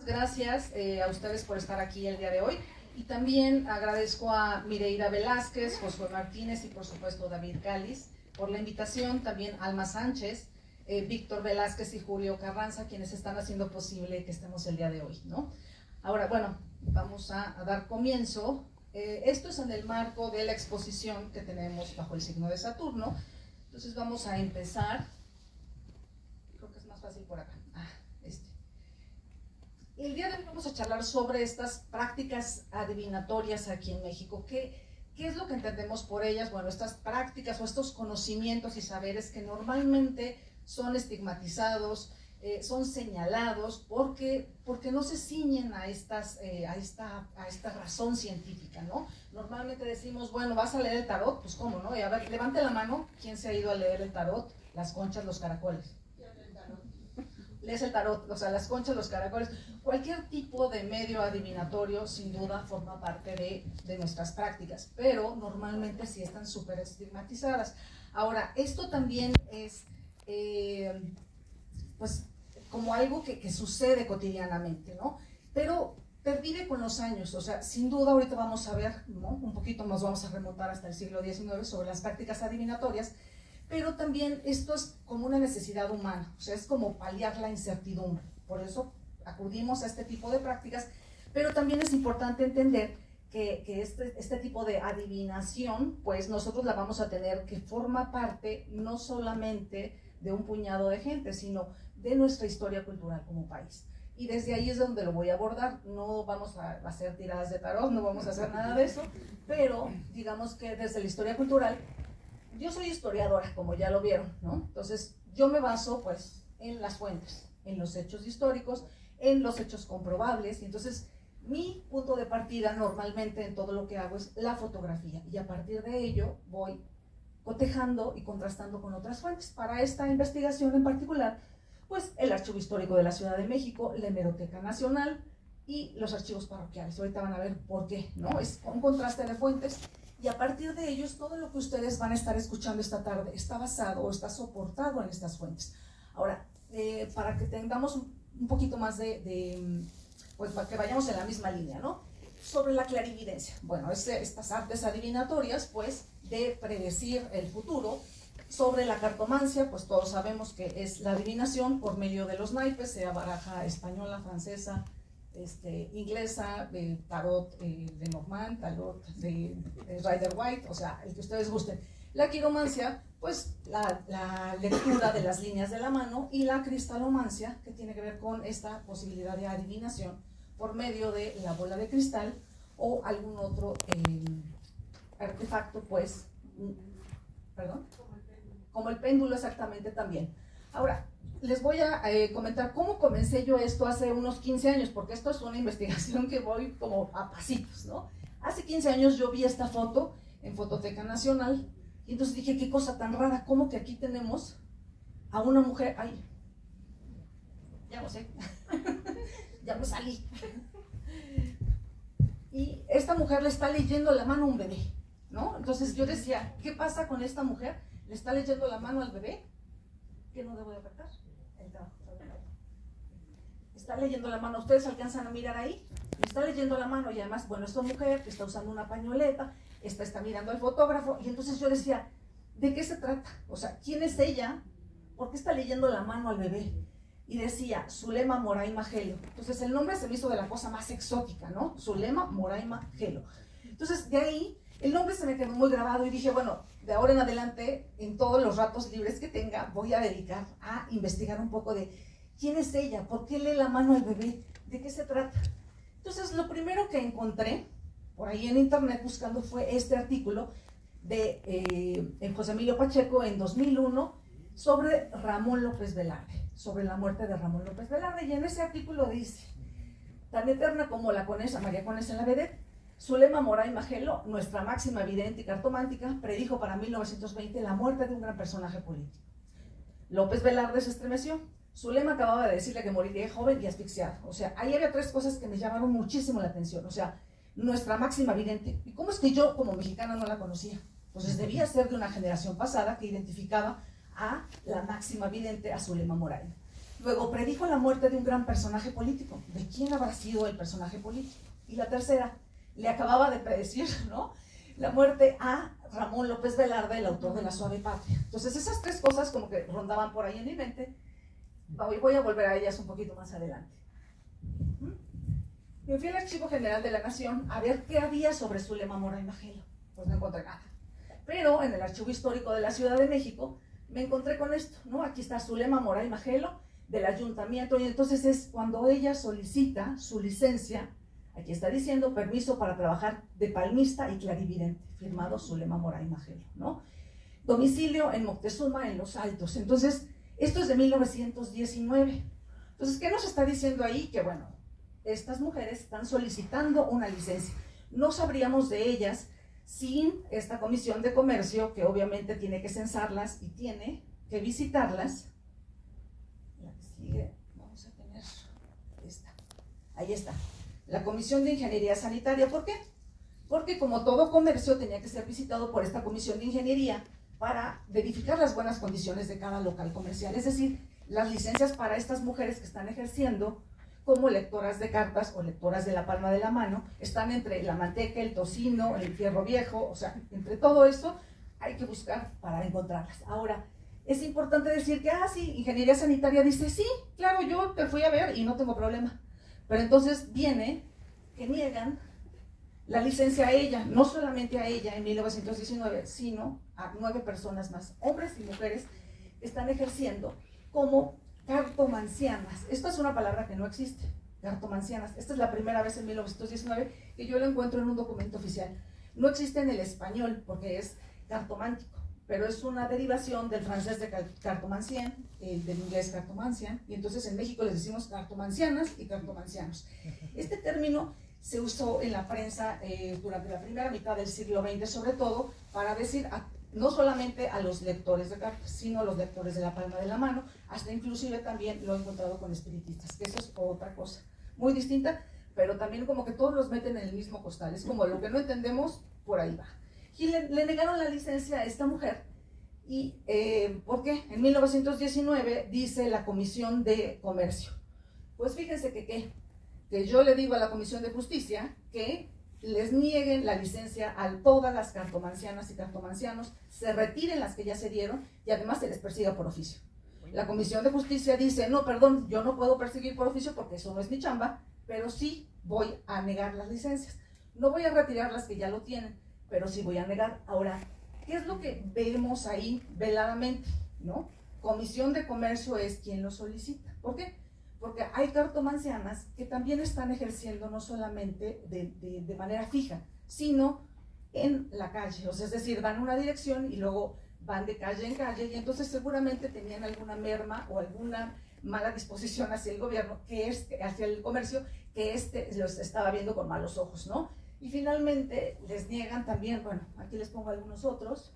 Gracias a ustedes por estar aquí el día de hoy y también agradezco a Mireira Velázquez, Josué Martínez y por supuesto David Cáliz por la invitación, también Alma Sánchez, Víctor Velázquez y Julio Carranza, quienes están haciendo posible que estemos el día de hoy, ¿no? Ahora, bueno, vamos a dar comienzo. Esto es en el marco de la exposición que tenemos bajo el signo de Saturno. Entonces vamos a empezar. Creo que es más fácil por acá. El día de hoy vamos a charlar sobre estas prácticas adivinatorias aquí en México. ¿Qué es lo que entendemos por ellas? Bueno, estas prácticas o estos conocimientos y saberes que normalmente son estigmatizados, son señalados porque no se ciñen a esta razón científica, ¿no? Normalmente decimos, bueno, ¿vas a leer el tarot? Pues ¿cómo, no? Y a ver, levante la mano, ¿quién se ha ido a leer el tarot? Las conchas, los caracoles. Lees el tarot, o sea, las conchas, los caracoles, cualquier tipo de medio adivinatorio sin duda forma parte de nuestras prácticas, pero normalmente sí están súper estigmatizadas. Ahora, esto también es pues como algo que sucede cotidianamente, ¿no? Pero pervive con los años, o sea, sin duda ahorita vamos a ver, ¿no? Un poquito nos vamos a remontar hasta el siglo XIX sobre las prácticas adivinatorias, pero también esto es como una necesidad humana, o sea, es como paliar la incertidumbre, por eso acudimos a este tipo de prácticas, pero también es importante entender que este tipo de adivinación, pues nosotros la vamos a tener que forma parte no solamente de un puñado de gente, sino de nuestra historia cultural como país. Y desde ahí es donde lo voy a abordar. No vamos a hacer tiradas de tarot, no vamos a hacer nada de eso, pero digamos que desde la historia cultural, yo soy historiadora, como ya lo vieron, ¿no? Entonces, yo me baso, pues, en las fuentes, en los hechos históricos, en los hechos comprobables, y entonces, mi punto de partida normalmente en todo lo que hago es la fotografía, y a partir de ello voy cotejando y contrastando con otras fuentes. Para esta investigación en particular, pues, el Archivo Histórico de la Ciudad de México, la Hemeroteca Nacional y los archivos parroquiales. Ahorita van a ver por qué, ¿no? Es un contraste de fuentes. Y a partir de ellos, todo lo que ustedes van a estar escuchando esta tarde está basado o está soportado en estas fuentes. Ahora, para que tengamos un poquito más pues para que vayamos en la misma línea, ¿no? Sobre la clarividencia. Bueno, estas artes adivinatorias, pues, de predecir el futuro. Sobre la cartomancia, pues todos sabemos que es la adivinación por medio de los naipes, sea baraja española, francesa, inglesa, tarot de Normand, tarot de Rider-Waite, o sea, el que ustedes gusten. La quiromancia, pues la lectura de las líneas de la mano, y la cristalomancia, que tiene que ver con esta posibilidad de adivinación por medio de la bola de cristal o algún otro artefacto, pues, perdón, como el péndulo exactamente también. Ahora, les voy a comentar cómo comencé yo esto hace unos 15 años, porque esto es una investigación que voy como a pasitos, ¿no? Hace 15 años yo vi esta foto en Fototeca Nacional, y entonces dije, qué cosa tan rara, ¿cómo que aquí tenemos a una mujer? Ay, ya no sé, ya me salí. Y esta mujer le está leyendo la mano a un bebé, ¿no? Entonces yo decía, ¿qué pasa con esta mujer? ¿Le está leyendo la mano al bebé? ¿Qué no debo de apretar? Está leyendo la mano, ¿ustedes alcanzan a mirar ahí? Le está leyendo la mano y además, bueno, esta mujer que está usando una pañoleta, esta está mirando al fotógrafo, y entonces yo decía, ¿de qué se trata? O sea, ¿quién es ella? ¿Por qué está leyendo la mano al bebé? Y decía, Zulema Moraima Gelo. Entonces el nombre se me hizo de la cosa más exótica, ¿no? Zulema Moraima Gelo. Entonces de ahí el nombre se me quedó muy grabado y dije, bueno, de ahora en adelante, en todos los ratos libres que tenga, voy a dedicar a investigar un poco de quién es ella, por qué lee la mano al bebé, de qué se trata. Entonces lo primero que encontré por ahí en internet buscando fue este artículo de José Emilio Pacheco en 2001 sobre Ramón López Velarde, sobre la muerte de Ramón López Velarde, y en ese artículo dice, tan eterna como la conesa María Conesa la vedette, Zulema Moraima Gelo, nuestra máxima vidente y cartomántica, predijo para 1920 la muerte de un gran personaje político. López Velarde se estremeció. Zulema acababa de decirle que moriría joven y asfixiado. O sea, ahí había tres cosas que me llamaron muchísimo la atención. O sea, nuestra máxima vidente. ¿Y cómo es que yo, como mexicana, no la conocía? Entonces debía ser de una generación pasada que identificaba a la máxima vidente, a Zulema Moraima. Luego, predijo la muerte de un gran personaje político. ¿De quién habrá sido el personaje político? Y la tercera, le acababa de predecir, ¿no?, la muerte a Ramón López Velarde, el autor de La Suave Patria. Entonces, esas tres cosas como que rondaban por ahí en mi mente. Voy a volver a ellas un poquito más adelante. Me fui al Archivo General de la Nación a ver qué había sobre Zulema Mora y Majelo. Pues no encontré nada. Pero en el Archivo Histórico de la Ciudad de México me encontré con esto, ¿no? Aquí está Zulema Mora y Majelo del ayuntamiento, y entonces es cuando ella solicita su licencia. Aquí está diciendo permiso para trabajar de palmista y clarividente, firmado Zulema Mora y Majelo, ¿no? Domicilio en Moctezuma, en Los Altos. Entonces, esto es de 1919. Entonces, ¿qué nos está diciendo ahí? Que bueno, estas mujeres están solicitando una licencia. No sabríamos de ellas sin esta comisión de comercio, que obviamente tiene que censarlas y tiene que visitarlas. La que sigue, vamos a tener esta. Ahí está. La Comisión de Ingeniería Sanitaria. ¿Por qué? Porque como todo comercio tenía que ser visitado por esta Comisión de Ingeniería para verificar las buenas condiciones de cada local comercial. Es decir, las licencias para estas mujeres que están ejerciendo como lectoras de cartas o lectoras de la palma de la mano, están entre la manteca, el tocino, el fierro viejo, o sea, entre todo eso hay que buscar para encontrarlas. Ahora, es importante decir que, sí, Ingeniería Sanitaria dice, sí, claro, yo te fui a ver y no tengo problema. Pero entonces viene que niegan la licencia a ella, no solamente a ella en 1919, sino a 9 personas más, hombres y mujeres, que están ejerciendo como cartomancianas. Esta es una palabra que no existe, cartomancianas. Esta es la primera vez en 1919 que yo lo encuentro en un documento oficial. No existe en el español porque es cartomántico, pero es una derivación del francés de cartomancien, del inglés cartomancian, y entonces en México les decimos cartomancianas y cartomancianos. Este término se usó en la prensa durante la primera mitad del siglo XX, sobre todo para decir no solamente a los lectores de cartas, sino a los lectores de la palma de la mano, hasta inclusive también lo he encontrado con espiritistas, que eso es otra cosa muy distinta, pero también como que todos los meten en el mismo costal, es como lo que no entendemos, por ahí va. Y le negaron la licencia a esta mujer, y ¿por qué? En 1919 dice la Comisión de Comercio. Pues fíjense que yo le digo a la Comisión de Justicia que les nieguen la licencia a todas las cartomancianas y cartomancianos, se retiren las que ya se dieron y además se les persiga por oficio. La Comisión de Justicia dice, no, perdón, yo no puedo perseguir por oficio porque eso no es mi chamba, pero sí voy a negar las licencias. No voy a retirar las que ya lo tienen, pero sí voy a negar. Ahora, ¿qué es lo que vemos ahí veladamente, ¿no? Comisión de Comercio es quien lo solicita. ¿Por qué? Porque hay cartomancianas que también están ejerciendo no solamente de manera fija, sino en la calle. O sea, es decir, van a una dirección y luego van de calle en calle, y entonces seguramente tenían alguna merma o alguna mala disposición hacia el gobierno, hacia el comercio, que los estaba viendo con malos ojos, ¿no? Y finalmente les niegan también, bueno, aquí les pongo algunos otros,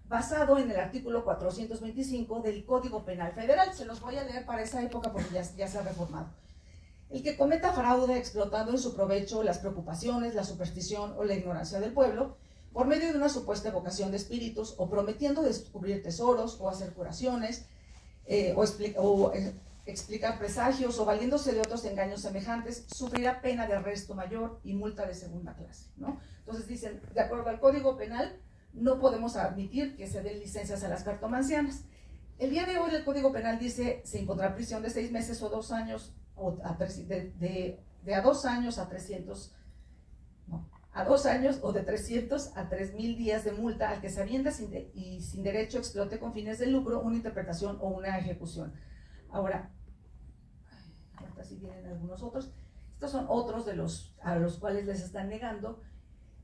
basado en el artículo 425 del Código Penal Federal. Se los voy a leer para esa época porque ya se ha reformado. El que cometa fraude explotando en su provecho las preocupaciones, la superstición o la ignorancia del pueblo, por medio de una supuesta evocación de espíritus, o prometiendo descubrir tesoros, o hacer curaciones, o explicar presagios, o valiéndose de otros engaños semejantes, sufrirá pena de arresto mayor y multa de segunda clase, ¿no? Entonces dicen, de acuerdo al Código Penal, no podemos admitir que se den licencias a las cartomancianas. El día de hoy el Código Penal dice, se impondrá prisión de 6 meses o 2 años, o de a 2 años a 300, no, a 2 años o de 300 a 3,000 días de multa al que se avienta y sin derecho explote con fines de lucro una interpretación o una ejecución. Ahora sí vienen algunos otros. Estos son otros a los cuales les están negando.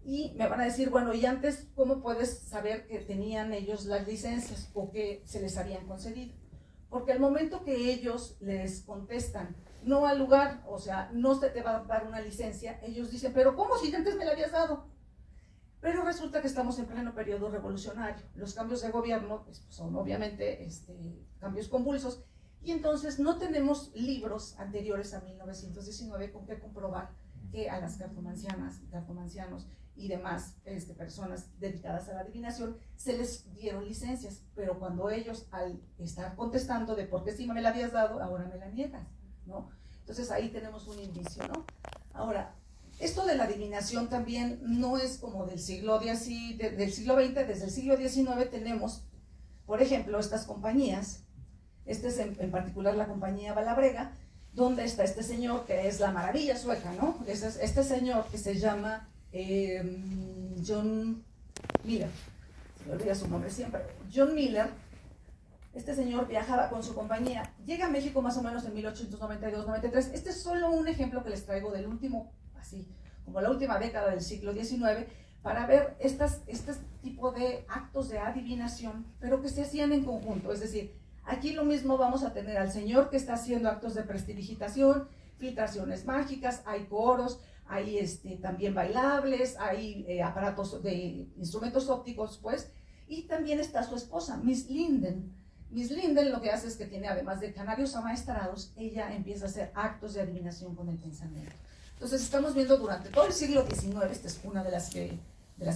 Y me van a decir, bueno, y antes, ¿cómo puedes saber que tenían ellos las licencias o que se les habían concedido? Porque al momento que ellos les contestan, no al lugar, o sea, no se te va a dar una licencia, ellos dicen, pero ¿cómo si antes me la habías dado? Pero resulta que estamos en pleno periodo revolucionario. Los cambios de gobierno pues, son obviamente cambios convulsos, y entonces no tenemos libros anteriores a 1919 con que comprobar que a las cartomancianas, cartomancianos y demás personas dedicadas a la adivinación se les dieron licencias, pero cuando ellos, al estar contestando de por qué sí me la habías dado, ahora me la niegas, ¿no? Entonces ahí tenemos un indicio, ¿no? Ahora, esto de la adivinación también no es como del siglo XX, desde el siglo XIX tenemos, por ejemplo, estas compañías. Este es en particular la compañía Balabrega, donde está este señor que es la maravilla sueca, ¿no? Este señor que se llama John Miller, se me olvida su nombre siempre, John Miller. Este señor viajaba con su compañía, llega a México más o menos en 1892-93. Este es solo un ejemplo que les traigo del último, así, como la última década del siglo XIX, para ver este tipo de actos de adivinación, pero que se hacían en conjunto. Es decir, aquí lo mismo vamos a tener al señor que está haciendo actos de prestidigitación, filtraciones mágicas, hay coros, hay también bailables, hay aparatos de instrumentos ópticos, pues, y también está su esposa, Miss Linden. Miss Linden lo que hace es que tiene, además de canarios amaestrados, ella empieza a hacer actos de adivinación con el pensamiento. Entonces estamos viendo durante todo el siglo XIX, esta es una de las que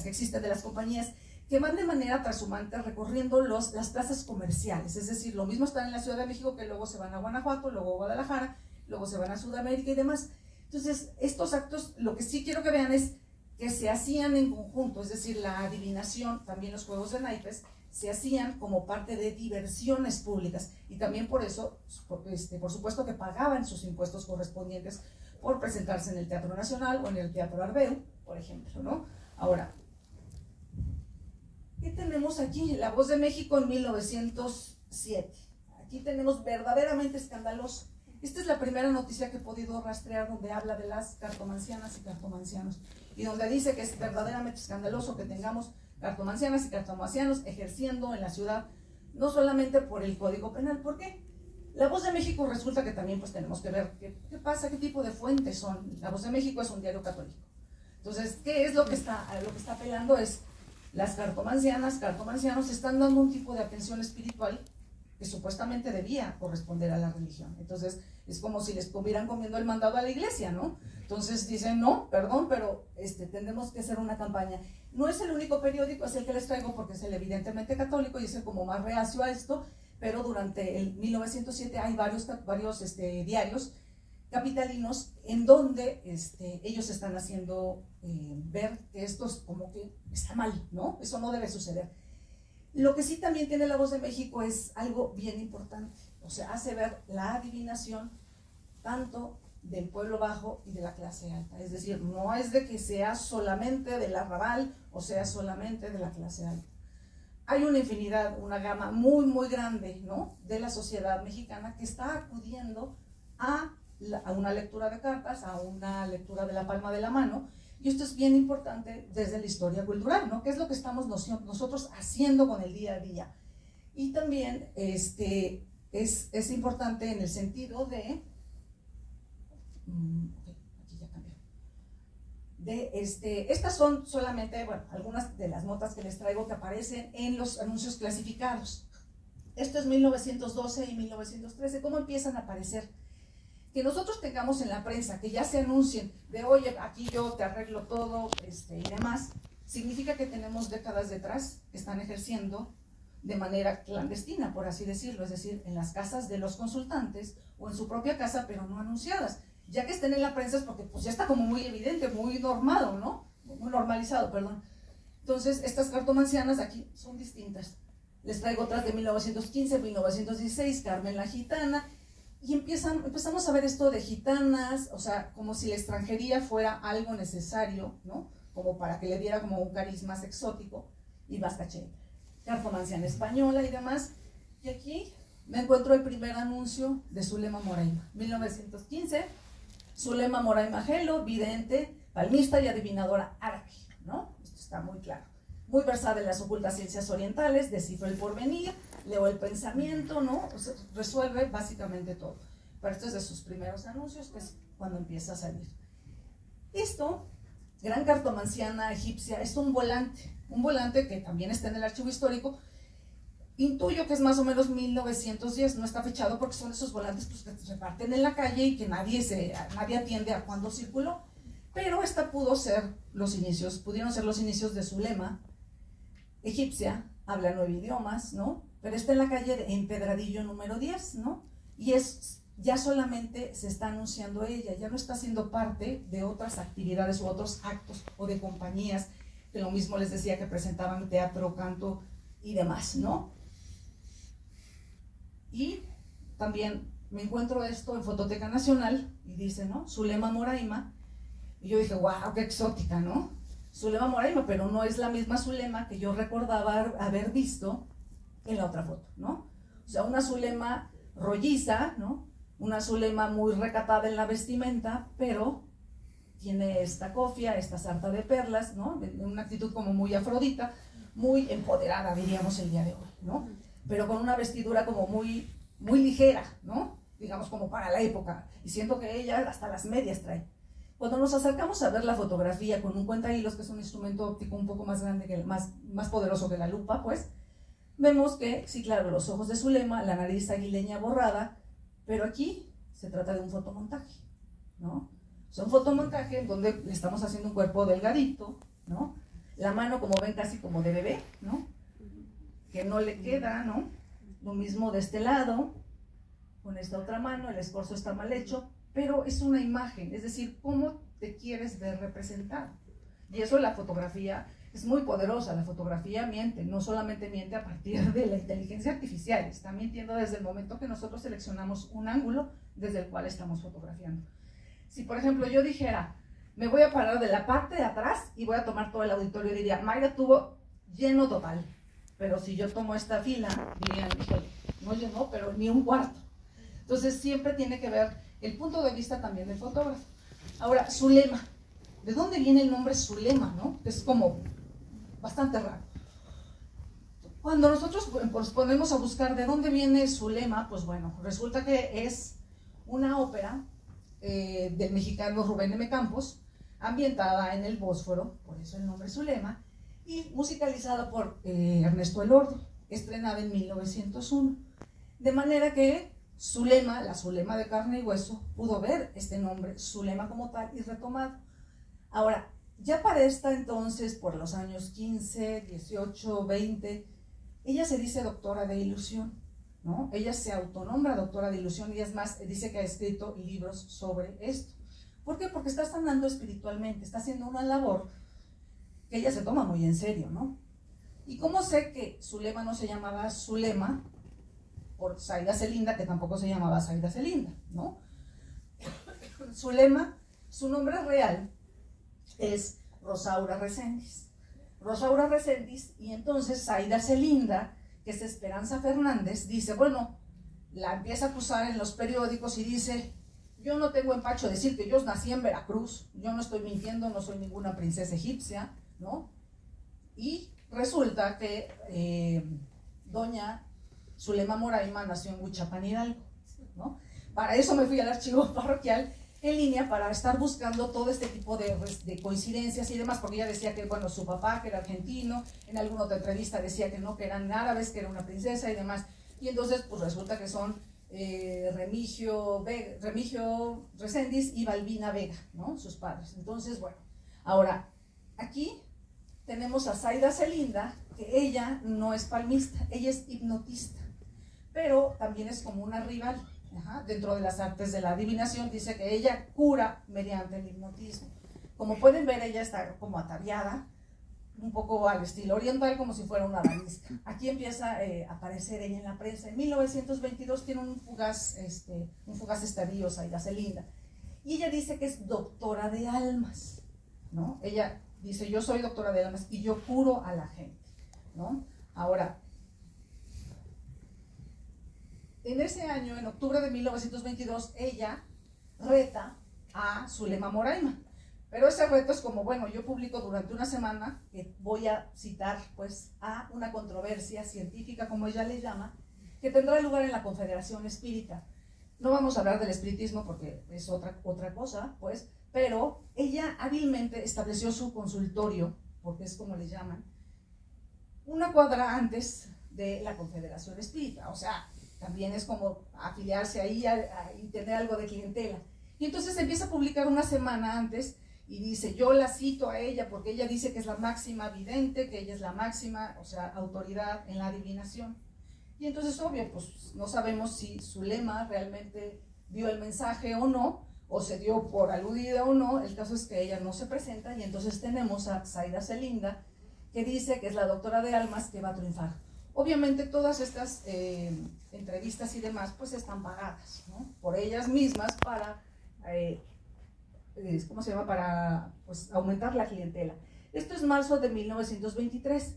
existen, de las compañías, que van de manera trashumante recorriendo las plazas comerciales. Es decir, lo mismo están en la Ciudad de México, que luego se van a Guanajuato, luego a Guadalajara, luego se van a Sudamérica y demás. Entonces, estos actos, lo que sí quiero que vean es que se hacían en conjunto, es decir, la adivinación, también los juegos de naipes, se hacían como parte de diversiones públicas, y también por eso, por supuesto que pagaban sus impuestos correspondientes por presentarse en el Teatro Nacional o en el Teatro Arbeu, por ejemplo, ¿no? Ahora, ¿qué tenemos aquí? La Voz de México en 1907. Aquí tenemos verdaderamente escandaloso. Esta es la primera noticia que he podido rastrear donde habla de las cartomancianas y cartomancianos, y donde dice que es verdaderamente escandaloso que tengamos cartomancianas y cartomancianos ejerciendo en la ciudad, no solamente por el Código Penal. ¿Por qué? La Voz de México resulta que también pues tenemos que ver qué pasa, qué tipo de fuentes son. La Voz de México es un diario católico. Entonces, ¿qué es lo que está apelando? Es las cartomancianos están dando un tipo de atención espiritual que supuestamente debía corresponder a la religión. Entonces, es como si les estuvieran comiendo el mandado a la iglesia, ¿no? Entonces dicen, no, perdón, pero tendremos que hacer una campaña. No es el único periódico, es el que les traigo porque es el evidentemente católico y es el como más reacio a esto, pero durante el 1907 hay varios diarios capitalinos en donde ellos están haciendo ver que esto es como que está mal, ¿no? Eso no debe suceder. Lo que sí también tiene La Voz de México es algo bien importante, o sea, hace ver la adivinación tanto del pueblo bajo y de la clase alta. Es decir, no es de que sea solamente del arrabal o sea solamente de la clase alta. Hay una infinidad, una gama muy, muy grande, ¿no?, de la sociedad mexicana que está acudiendo a una lectura de cartas, a una lectura de la palma de la mano. Y esto es bien importante desde la historia cultural, ¿no? ¿Qué es lo que estamos nosotros haciendo con el día a día? Y también es importante en el sentido de... aquí ya cambió. Estas son solamente, bueno, algunas de las notas que les traigo que aparecen en los anuncios clasificados. Esto es 1912 y 1913. ¿Cómo empiezan a aparecer? Que nosotros tengamos en la prensa, que ya se anuncien de, oye, aquí yo te arreglo todo y demás, significa que tenemos décadas detrás que están ejerciendo de manera clandestina, por así decirlo, es decir, en las casas de los consultantes o en su propia casa, pero no anunciadas. Ya que estén en la prensa es porque pues ya está como muy evidente, muy normado, ¿no? Muy normalizado, perdón. Entonces, estas cartomancianas aquí son distintas. Les traigo otras de 1915, 1916, Carmen la Gitana. Y empezamos a ver esto de gitanas, o sea, como si la extranjería fuera algo necesario, ¿no? Como para que le diera como un carisma más exótico y más caché. Cartomanciana española y demás. Y aquí me encuentro el primer anuncio de Zulema Moraima, 1915. Zulema Moraima Gelo, vidente, palmista y adivinadora árabe, ¿no? Esto está muy claro. Muy versada en las ocultas ciencias orientales, descifra el porvenir, leo el pensamiento, ¿no? O sea, resuelve básicamente todo. Pero esto es de sus primeros anuncios, que es cuando empieza a salir. Esto, gran cartomanciana egipcia, es un volante que también está en el archivo histórico. Intuyo que es más o menos 1910, no está fechado porque son esos volantes pues, que se reparten en la calle y que nadie atiende a cuándo circuló. Pero esta pudo ser los inicios, pudieron ser los inicios de Zulema, egipcia, habla 9 idiomas, ¿no? Pero está en la calle de Empedradillo número 10, ¿no? Y ya solamente se está anunciando ella, ya no está siendo parte de otras actividades u otros actos o de compañías, que lo mismo les decía que presentaban teatro, canto y demás, ¿no? Y también me encuentro esto en Fototeca Nacional y dice, ¿no? Zulema Moraima. Y yo dije, wow, qué exótica, ¿no? Zulema Moraima, pero no es la misma Zulema que yo recordaba haber visto en la otra foto, ¿no? O sea, una Zulema rolliza, ¿no? Una Zulema muy recatada en la vestimenta, pero tiene esta cofia, esta sarta de perlas, ¿no? Una actitud como muy afrodita, muy empoderada, diríamos el día de hoy, ¿no? Pero con una vestidura como muy ligera, ¿no? Digamos como para la época, y siento que ella hasta las medias trae. Cuando nos acercamos a ver la fotografía con un cuentahilos, que es un instrumento óptico un poco más grande, más poderoso que la lupa, pues, vemos que, sí, claro, los ojos de Zulema, la nariz aguileña borrada, pero aquí se trata de un fotomontaje, ¿no? O sea, un fotomontaje en donde le estamos haciendo un cuerpo delgadito, ¿no? La mano, como ven, casi como de bebé, ¿no? Que no le queda, ¿no? Lo mismo de este lado, con esta otra mano, el escorzo está mal hecho, pero es una imagen, es decir, cómo te quieres ver representado. Y eso la fotografía es muy poderosa, la fotografía miente, no solamente miente a partir de la inteligencia artificial, está mintiendo desde el momento que nosotros seleccionamos un ángulo desde el cual estamos fotografiando. Si, por ejemplo, yo dijera, me voy a parar de la parte de atrás y voy a tomar todo el auditorio, diría, Mayra tuvo lleno total. Pero si yo tomo esta fila, dirían, no llenó, pero ni un cuarto. Entonces siempre tiene que ver el punto de vista también del fotógrafo. Ahora, Zulema. ¿De dónde viene el nombre Zulema, no? Es como bastante raro. Cuando nosotros nos ponemos a buscar de dónde viene Zulema, pues bueno, resulta que es una ópera del mexicano Rubén M. Campos, ambientada en el Bósforo, por eso el nombre Zulema, y musicalizada por Ernesto Elordo, estrenada en 1901. De manera que Zulema, la Zulema de carne y hueso, pudo ver este nombre, Zulema como tal, y retomado. Ahora, ya para esta entonces, por los años 15, 18, 20, ella se dice doctora de ilusión, ¿no? Ella se autonombra doctora de ilusión y es más, dice que ha escrito libros sobre esto. ¿Por qué? Porque está sanando espiritualmente, está haciendo una labor que ella se toma muy en serio, ¿no? ¿Y cómo sé que Zulema no se llamaba Zulema? Por Zaida Celinda, que tampoco se llamaba Zaida Celinda, ¿no? Zulema, su nombre real es Rosaura Reséndiz. Rosaura Reséndiz, y entonces Zaida Celinda, que es Esperanza Fernández, dice, bueno, la empieza a acusar en los periódicos y dice, yo no tengo empacho de decir que yo nací en Veracruz, yo no estoy mintiendo, no soy ninguna princesa egipcia, ¿no? Y resulta que doña Zulema Moraima nació en Huichapan, Hidalgo, ¿no? Para eso me fui al archivo parroquial en línea para estar buscando todo este tipo de coincidencias y demás, porque ella decía que, bueno, su papá, que era argentino, en alguna otra entrevista decía que no, que eran árabes, que era una princesa y demás, y entonces pues resulta que son Remigio Reséndiz y Balbina Vega, ¿no? Sus padres. Entonces, bueno, ahora, aquí tenemos a Zaida Celinda, que ella no es palmista, ella es hipnotista, pero también es como una rival. Dentro de las artes de la adivinación dice que ella cura mediante el hipnotismo. Como pueden ver, ella está como ataviada, un poco al estilo oriental, como si fuera una danisca. Aquí empieza a aparecer ella en la prensa. En 1922 tiene un fugaz estadio, Zaida Celinda, y ella dice que es doctora de almas, ¿no? Ella dice, yo soy doctora de almas y yo curo a la gente, ¿no? Ahora, en ese año, en octubre de 1922, ella reta a Zulema Moraima. Pero ese reto es como, bueno, yo publico durante una semana, que voy a citar pues a una controversia científica, como ella le llama, que tendrá lugar en la Confederación Espírita. No vamos a hablar del espiritismo porque es otra cosa, pues, pero ella hábilmente estableció su consultorio, porque es como le llaman, una cuadra antes de la Confederación Espírita, o sea, también es como afiliarse ahí y tener algo de clientela. Y entonces empieza a publicar una semana antes y dice, yo la cito a ella porque ella dice que es la máxima vidente, que ella es la máxima, o sea, autoridad en la adivinación. Y entonces, obvio, pues no sabemos si Zulema realmente dio el mensaje o no, o se dio por aludida o no. El caso es que ella no se presenta, y entonces tenemos a Zaida Celinda, que dice que es la doctora de almas que va a triunfar. Obviamente todas estas entrevistas y demás pues están pagadas, ¿no?, por ellas mismas para, ¿cómo se llama?, para pues, aumentar la clientela. Esto es marzo de 1923.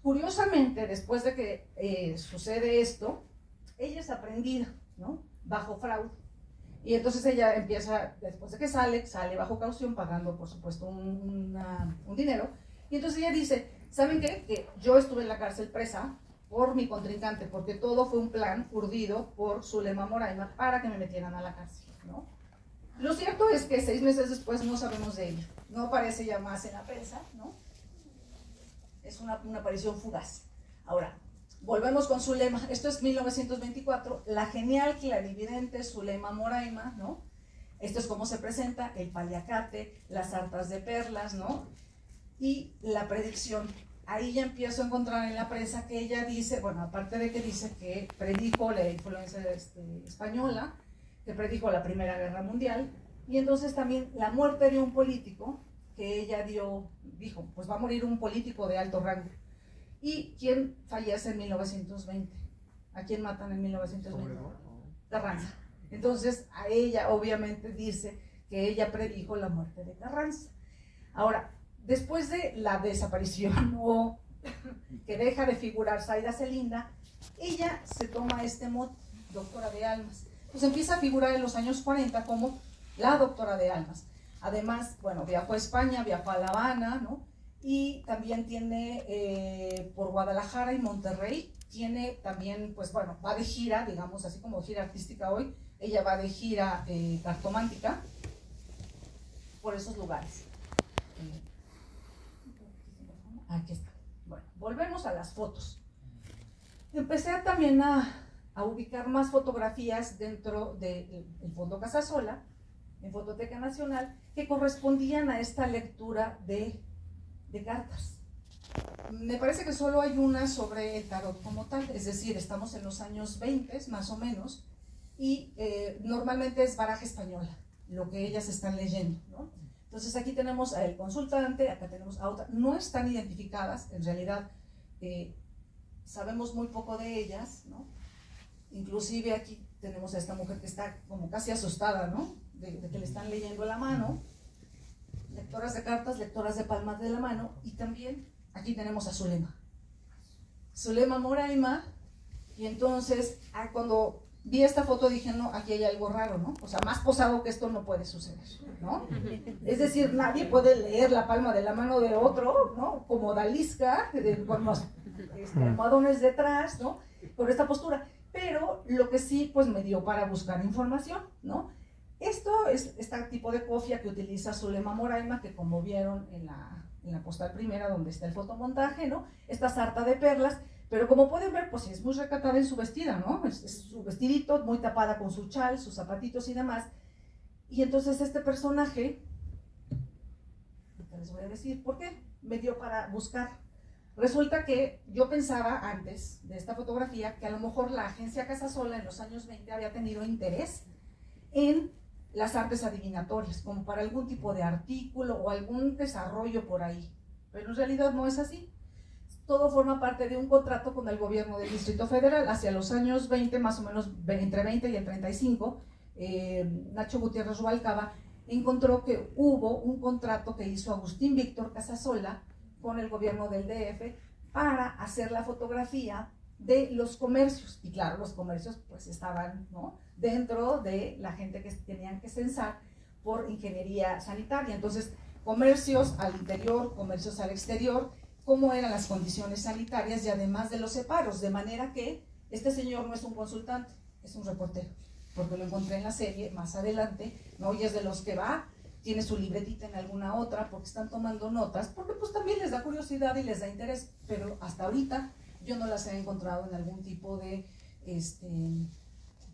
Curiosamente, después de que sucede esto, ella es aprendida, ¿no?, bajo fraude. Y entonces ella empieza, después de que sale bajo caución, pagando por supuesto un dinero. Y entonces ella dice, ¿saben qué? Que yo estuve en la cárcel presa por mi contrincante, porque todo fue un plan urdido por Zulema Moraima para que me metieran a la cárcel, ¿no? Lo cierto es que 6 meses después no sabemos de ella, no aparece ya más en la prensa, ¿no? Es una aparición fugaz. Ahora, volvemos con Zulema. Esto es 1924, la genial clarividente Zulema Moraima, ¿no? Esto es cómo se presenta, el paliacate, las sartas de perlas, ¿no? Y la predicción. Ahí ya empiezo a encontrar en la prensa que ella dice, bueno, aparte de que dice que predijo la influencia española, que predijo la Primera Guerra Mundial, y entonces también la muerte de un político, que ella dijo, pues va a morir un político de alto rango. ¿Y quién fallece en 1920? ¿A quién matan en 1920? Carranza. Entonces, a ella obviamente dice que ella predijo la muerte de Carranza. Ahora, después de la desaparición o que deja de figurar Zaida Celinda, ella se toma este mote, doctora de almas. Pues empieza a figurar en los años 40 como la doctora de almas. Además, bueno, viajó a España, viajó a La Habana, ¿no? Y también tiene por Guadalajara y Monterrey, tiene también, pues bueno, va de gira, digamos, así como gira artística hoy, ella va de gira cartomántica por esos lugares. Aquí está. Bueno, volvemos a las fotos. Empecé también a ubicar más fotografías dentro del Fondo Casasola, en Fototeca Nacional, que correspondían a esta lectura de cartas. Me parece que solo hay una sobre el tarot como tal, es decir, estamos en los años 20 más o menos, y normalmente es baraja española, lo que ellas están leyendo, ¿no? Entonces aquí tenemos al consultante, acá tenemos a otra, no están identificadas, en realidad sabemos muy poco de ellas, ¿no? Inclusive aquí tenemos a esta mujer que está como casi asustada, ¿no?, de que le están leyendo la mano. Lectoras de cartas, lectoras de palmas de la mano, y también aquí tenemos a Zulema Moraima. Y entonces cuando vi esta foto dije, no, aquí hay algo raro, ¿no? O sea, más posado que esto no puede suceder, ¿no? Es decir, nadie puede leer la palma de la mano de otro, ¿no? Como Dalisca, con los almohadones detrás, ¿no? Con esta postura. Pero lo que sí, pues me dio para buscar información, ¿no? Esto es este tipo de cofia que utiliza Zulema Moraima, que como vieron en la postal primera, donde está el fotomontaje, ¿no? Esta sarta de perlas, pero como pueden ver, pues es muy recatada en su vestida, ¿no? Es su vestidito, muy tapada con su chal, sus zapatitos y demás. Y entonces este personaje, les voy a decir por qué, me dio para buscar. Resulta que yo pensaba antes de esta fotografía que a lo mejor la agencia Casasola en los años 20 había tenido interés en las artes adivinatorias, como para algún tipo de artículo o algún desarrollo por ahí, pero en realidad no es así. Todo forma parte de un contrato con el gobierno del Distrito Federal. Hacia los años 20, más o menos entre 20 y el 35, Nacho Gutiérrez Rubalcaba encontró que hubo un contrato que hizo Agustín Víctor Casasola con el gobierno del DF para hacer la fotografía de los comercios. Y claro, los comercios pues estaban, ¿no?, dentro de la gente que tenían que censar por ingeniería sanitaria. Entonces, comercios al interior, comercios al exterior, cómo eran las condiciones sanitarias y además de los separos, de manera que este señor no es un consultante, es un reportero, porque lo encontré en la serie más adelante, ¿no? Y es de los que va, tiene su libretita en alguna otra, porque están tomando notas, porque pues también les da curiosidad y les da interés, pero hasta ahorita yo no las he encontrado en algún tipo de,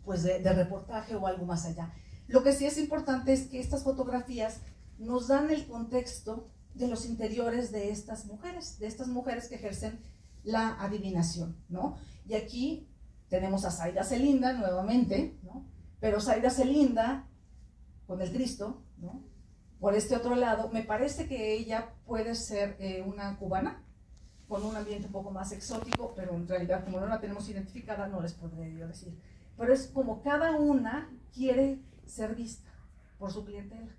pues de reportaje o algo más allá. Lo que sí es importante es que estas fotografías nos dan el contexto de los interiores de estas mujeres que ejercen la adivinación, ¿no? Y aquí tenemos a Zaida Celinda nuevamente, ¿no? Pero Zaida Celinda con el Cristo, ¿no? Por este otro lado, me parece que ella puede ser una cubana, con un ambiente un poco más exótico, pero en realidad como no la tenemos identificada, no les podré yo decir. Pero es como cada una quiere ser vista por su clientela.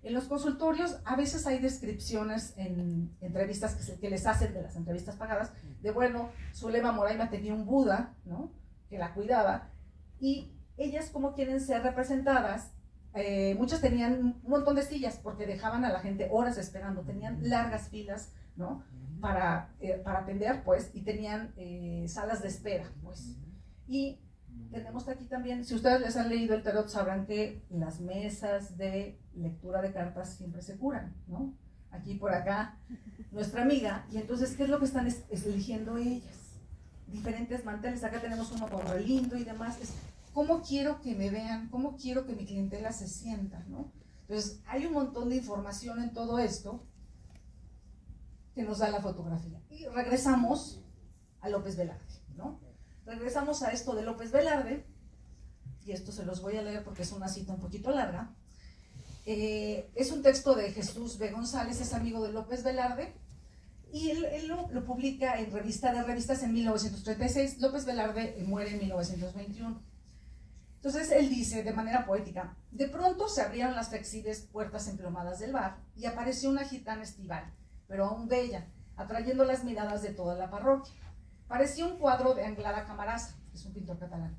En los consultorios a veces hay descripciones en entrevistas que les hacen de las entrevistas pagadas, de bueno, Zulema Moraima tenía un Buda, ¿no? Que la cuidaba, y ellas como quieren ser representadas, muchas tenían un montón de sillas porque dejaban a la gente horas esperando, tenían largas filas, ¿no? Para atender, pues, y tenían salas de espera, pues. Y tenemos aquí también, si ustedes les han leído el tarot, sabrán que las mesas de lectura de cartas siempre se curan, ¿no? Aquí por acá, nuestra amiga, y entonces, ¿qué es lo que están eligiendo ellas? Diferentes manteles, acá tenemos uno con relindo y demás, es cómo quiero que me vean, cómo quiero que mi clientela se sienta, ¿no? Entonces, hay un montón de información en todo esto que nos da la fotografía. Y regresamos a López Velarde, ¿no? Regresamos a esto de López Velarde, y esto se los voy a leer porque es una cita un poquito larga. Es un texto de Jesús B. González, es amigo de López Velarde, y él lo publica en Revista de Revistas en 1936. López Velarde muere en 1921. Entonces él dice de manera poética: de pronto se abrieron las flexibles puertas emplomadas del bar y apareció una gitana estival, pero aún bella, atrayendo las miradas de toda la parroquia. Parecía un cuadro de Anglada Camarasa, que es un pintor catalán.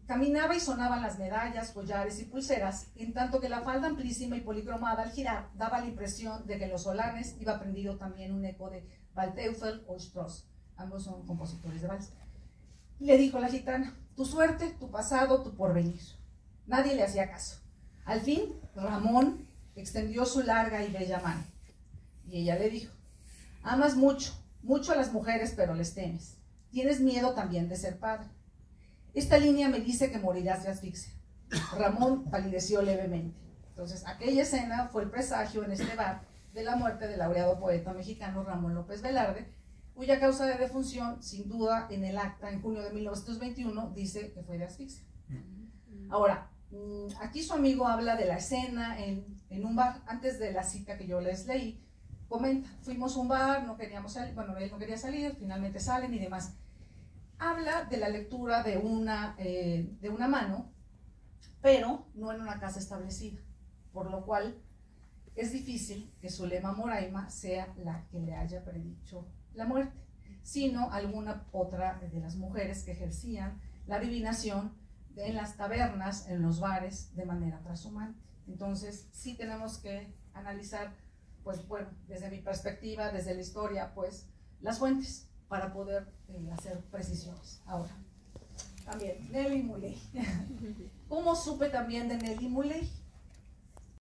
Caminaba y sonaban las medallas, collares y pulseras, en tanto que la falda amplísima y policromada al girar daba la impresión de que en los solanes iba prendido también un eco de Waldteufel o Strauss. Ambos son compositores de vals. Le dijo la gitana: tu suerte, tu pasado, tu porvenir. Nadie le hacía caso. Al fin, Ramón extendió su larga y bella mano. Y ella le dijo: amas mucho, mucho a las mujeres, pero les temes. Tienes miedo también de ser padre. Esta línea me dice que morirás de asfixia. Ramón palideció levemente. Entonces, aquella escena fue el presagio en este bar de la muerte del laureado poeta mexicano Ramón López Velarde, cuya causa de defunción, sin duda, en el acta en junio de 1921, dice que fue de asfixia. Ahora, aquí su amigo habla de la escena en un bar, antes de la cita que yo les leí, comenta: fuimos a un bar, no queríamos salir, bueno, él no quería salir, finalmente salen y demás. Habla de la lectura de una mano, pero no en una casa establecida, por lo cual es difícil que Zulema Moraima sea la que le haya predicho la muerte, sino alguna otra de las mujeres que ejercían la adivinación en las tabernas, en los bares, de manera trashumante. Entonces, sí tenemos que analizar, pues bueno, desde mi perspectiva, desde la historia, pues, las fuentes para poder hacer precisiones. Ahora, también, Nelly Muley. ¿Cómo supe también de Nelly Muley?